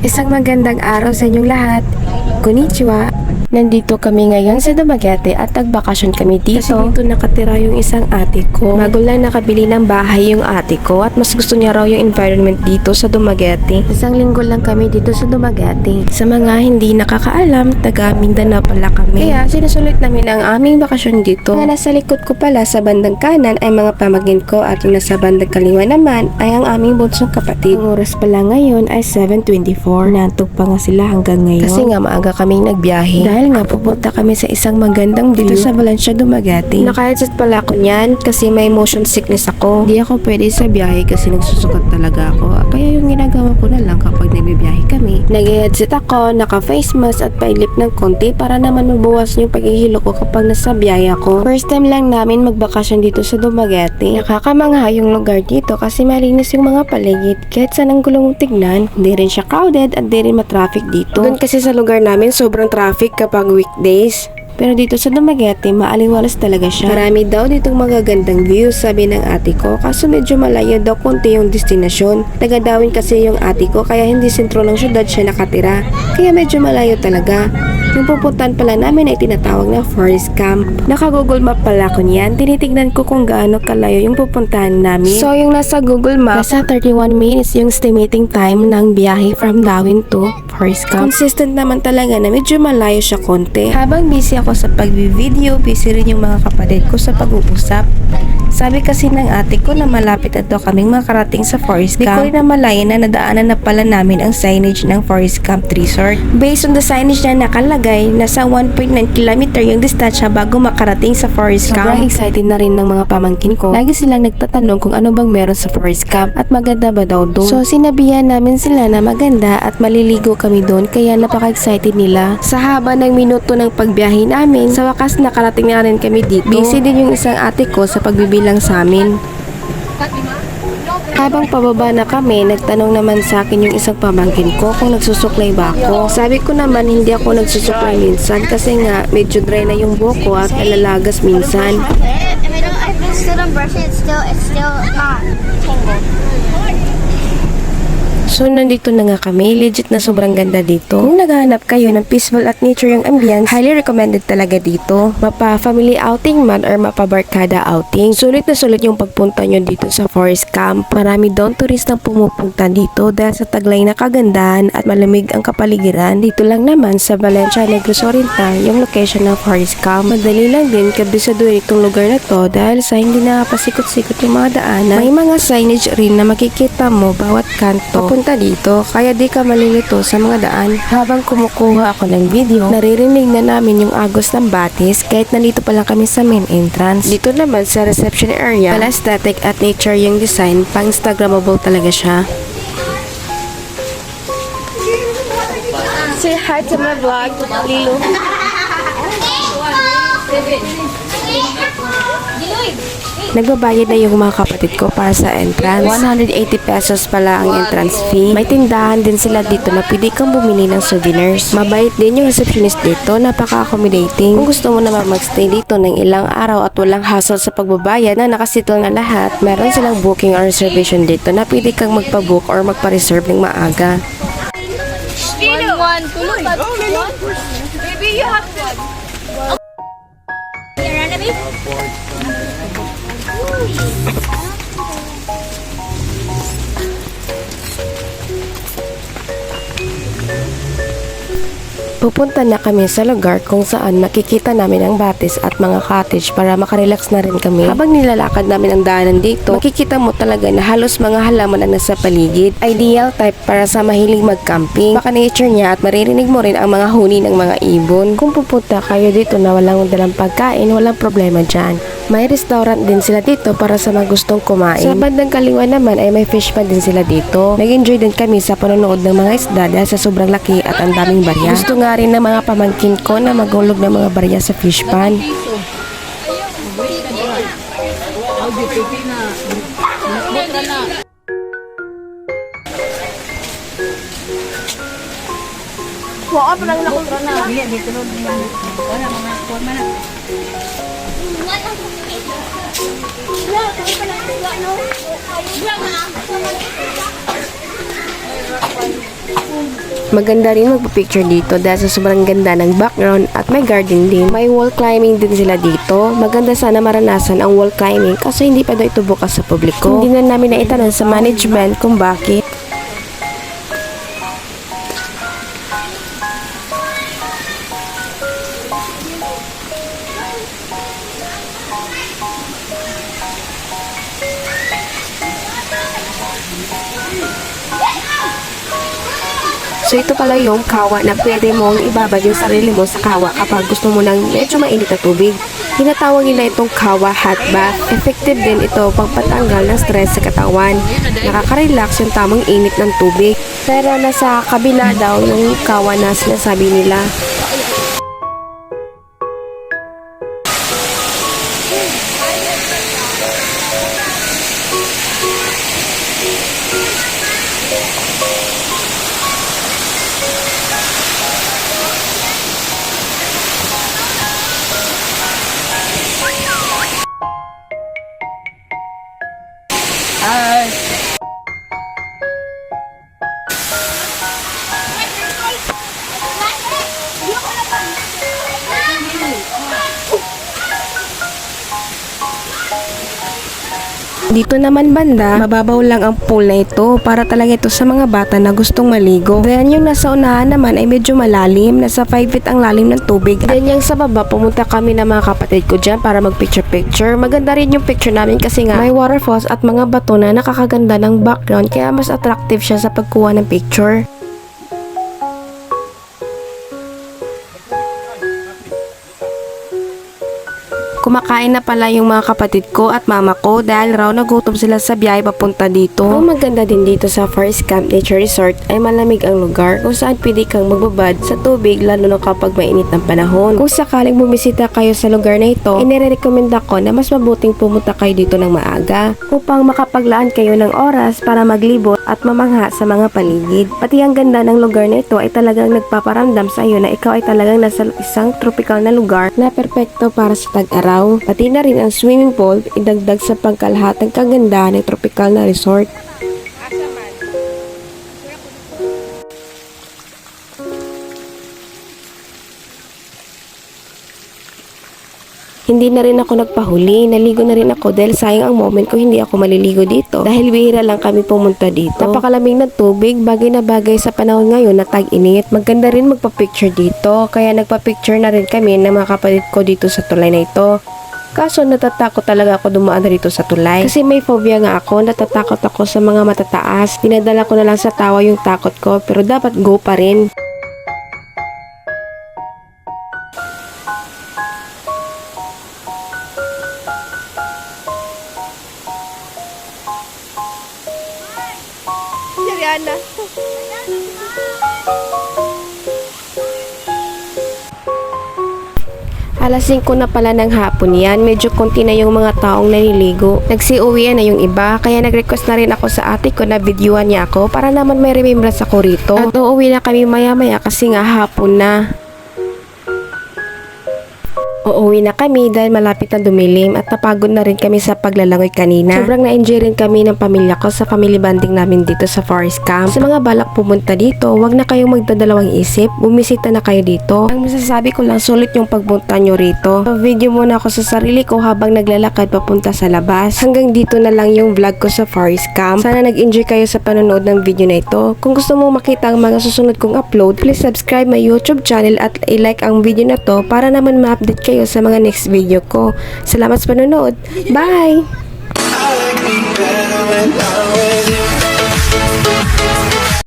Isang magandang araw sa inyong lahat. Konnichiwa! Nandito kami ngayon sa Dumaguete at nagbakasyon kami dito. Kasi dito nakatira yung isang ate ko. Bago lang nakabili ng bahay yung ate ko at mas gusto niya raw yung environment dito sa Dumaguete. Isang linggo lang kami dito sa Dumaguete. Sa mga hindi nakakaalam, taga Mindanao pala kami. Kaya sinusulit namin ang aming bakasyon dito. Nga nasa likod ko pala sa bandang kanan ay mga pamangkin ko at yung nasa bandang kaliwa naman ay ang aming bunsong kapatid. Ang oras pala ngayon ay 7:24. Nantok pa nga sila hanggang ngayon. Kasi nga maaga kaming nagbiyahe. Dahil nga pupunta kami sa isang magandang view dito sa Valencia, Dumaguete. Naka-headset pala ako niyan kasi may motion sickness ako. Hindi ako pwede sa biyahe kasi nagsusukat talaga ako. Kaya yung ginagawa ko na lang kapag nagbibiyahe kami. Nag-headset ako, naka-face mask at pailip ng konti para naman mabawas yung paghihilo ko kapag nasa biyahe ako. First time lang namin magbakasyon dito sa Dumaguete. Nakakamangha yung lugar dito kasi malinis yung mga paligid. Kahit saan ang gulong tignan, hindi rin siya crowded at di rin matraffic dito. Doon kasi sa lugar namin sobrang traffic kapag weekdays. Pero dito sa Dumaguete, maaliwalas talaga siya. Marami daw ditong magagandang views, sabi ng ate ko. Kaso medyo malayo daw konti yung destinasyon. Taga-Dawin kasi yung ate ko, kaya hindi sentro ng syudad siya nakatira. Kaya medyo malayo talaga. Yung pupuntahan pala namin ay tinatawag na Forest Camp. Naka-Google Map pala ko niyan. Tinitignan ko kung gaano kalayo yung pupuntahan namin. So yung nasa Google Map, nasa 31 minutes yung estimating time ng biyahe from Dawin to Forest Camp. Consistent naman talaga na medyo malayo siya konti. Habang busy ako sa pag-video, busy rin yung mga kapatid ko sa pag-uusap. Sabi kasi ng ate ko na malapit na to kaming makarating sa Forest Camp. Di ko rin na malaya na nadaanan na pala namin ang signage ng Forest Camp Resort. Based on the signage na nakalagay, nasa 1.9 km yung distansya bago makarating sa Forest Camp. Sobrang excited na rin ng mga pamangkin ko. Lagi silang nagtatanong kung ano bang meron sa Forest Camp at maganda ba daw doon. So sinabihan namin sila na maganda at maliligo kami doon kaya napaka-excited nila. Sa haba ng minuto ng pagbiyahe namin, sa wakas nakarating na rin kami dito. Busy din yung isang ate ko sa pagbibilang sa amin. Habang pababa na kami, nagtanong naman sa akin yung isang pamangkin ko kung nagsusuklay ba ako. Sabi ko naman hindi ako nagsusuklay minsan kasi nga medyo dry na yung buhok ko at nalalagas minsan. If I still don't brush it, it's still not tangled. So nandito na nga kami, legit na sobrang ganda dito. Kung naghahanap kayo ng peaceful at nature yung ambience, highly recommended talaga dito. Mapa family outing man or mapa barkada outing. Sulit na sulit yung pagpunta nyo dito sa Forest Camp. Marami daw turistang pumupunta dito dahil sa taglay na kagandahan at malamig ang kapaligiran. Dito lang naman sa Valencia, Negros Oriental yung location ng Forest Camp. Madali lang din kabisaduhin itong lugar na to dahil sa hindi nakapasikot-sikot yung mga daanan. May mga signage rin na makikita mo bawat kanto dito, kaya di ka malilito sa mga daan. Habang kumukuha ako ng video, naririnig na namin yung agos ng batis kahit nandito pa lang kami sa main entrance. Dito naman sa reception area, pala static at nature yung design, pang Instagrammable talaga siya. Say hi to my vlog, Lilo. Nagbabayad na yung mga kapatid ko para sa entrance. 180 pesos pala ang entrance fee. May tindahan din sila dito na pwede kang bumili ng souvenirs. Mabait din yung receptionist dito, napaka-accommodating. Kung gusto mo naman magstay dito ng ilang araw at walang hassle sa pagbabayad na nakasettle na lahat, meron silang booking or reservation dito na pwede kang magpa-book or magpa-reserve ng maaga. Maybe you have to. You're enemy? Pupunta na kami sa lugar kung saan makikita namin ang batis at mga cottage para makarelax na rin kami. Habang nilalakad namin ang daanan dito, makikita mo talaga na halos mga halaman ang nasa paligid. Ideal type para sa mahilig mag-camping. Baka nature niya at maririnig mo rin ang mga huni ng mga ibon. Kung pupunta kayo dito na walang dalang pagkain, walang problema dyan. May restaurant din sila dito para sa mga gustong kumain. Sa bandang kaliwa naman ay may fish pan din sila dito. Nag-enjoy din kami sa panonood ng mga isda dahil sa sobrang laki at ang daming barya. Gusto nga rin ng mga pamangkin ko na magulog ng mga barya sa fish pan. Wala pa lang nakontra na. Dito wala mga forma na. Wala, kasi pala ano? Wala na. Maganda rin magpa-picture dito dahil sa sobrang ganda ng background at may garden din. May wall climbing din sila dito. Maganda sana maranasan ang wall climbing kasi hindi pa daw ito bukas sa publiko. Hindi na namin naitanong sa management kung bakit. So ito pala yung kawa na pwede mong ibabad yung sarili mo sa kawa kapag gusto mo ng medyo mainit na tubig. Tinatawag nila itong kawa hot bath. Effective din ito pagpatanggal ng stress sa katawan. Nakaka-relax yung tamang init ng tubig. Pero nasa kabila daw yung kawa na sinasabi nila. Dito naman banda, mababaw lang ang pool na ito para talaga ito sa mga bata na gustong maligo. Then yung nasa unahan naman ay medyo malalim, nasa 5 feet ang lalim ng tubig. Then yung sa baba, pumunta kami ng mga kapatid ko dyan para mag-picture-picture. Maganda rin yung picture namin kasi nga may waterfalls at mga bato na nakakaganda ng background kaya mas attractive siya sa pagkuha ng picture. Kumakain na pala yung mga kapatid ko at mama ko dahil raw nagutom sila sa biyahe papunta dito. Ang maganda din dito sa Forest Camp Nature Resort ay malamig ang lugar kung saan pwede kang magbabad sa tubig lalo na kapag mainit ng panahon. Kung sakaling bumisita kayo sa lugar na ito, inirekomenda ko na mas mabuting pumunta kayo dito ng maaga upang makapaglaan kayo ng oras para maglibot at mamangha sa mga paligid. Pati ang ganda ng lugar na ito ay talagang nagpaparamdam sa iyo na ikaw ay talagang nasa isang tropical na lugar na perpekto para sa tag-araw. Pati na rin ang swimming pool, idagdag sa pangkalahatang kagandahan ng tropical na resort. Hindi na rin ako nagpahuli, naligo na rin ako dahil sayang ang moment ko hindi ako maliligo dito. Dahil bihira lang kami pumunta dito. Napakalamig ng tubig, bagay na bagay sa panahon ngayon na tag-init. Maganda rin magpa-picture dito, kaya nagpa-picture na rin kami ng mga kapatid ko dito sa tulay na ito. Kaso natatakot talaga ako dumaan rito sa tulay. Kasi may phobia nga ako, natatakot ako sa mga matataas. Dinadala ko na lang sa tawa yung takot ko, pero dapat go pa rin. Yana. Alas 5 na pala ng hapon yan, medyo konti na yung mga taong naliligo. Nagsi-uwian na yung iba, kaya nag-request na rin ako sa ate ko na videoan niya ako para naman may remembrance ako rito. At uuwi na kami maya-maya kasi nga hapon na. Uuwi na kami dahil malapit na dumilim at napagod na rin kami sa paglalangoy kanina. Sobrang na-enjoy rin kami ng pamilya ko sa family bonding namin dito sa Forest Camp. Sa mga balak pumunta dito, wag na kayong magdadalawang isip, bumisita na kayo dito. Ang masasabi ko lang, sulit yung pagpunta nyo rito. So, video muna ako sa sarili ko habang naglalakad papunta sa labas. Hanggang dito na lang yung vlog ko sa Forest Camp. Sana nag-enjoy kayo sa panonood ng video na ito. Kung gusto mo makita ang mga susunod kong upload, please subscribe my YouTube channel at i-like ang video na to para naman ma-update kayo sa mga next video ko. Salamat sa panonood. Bye!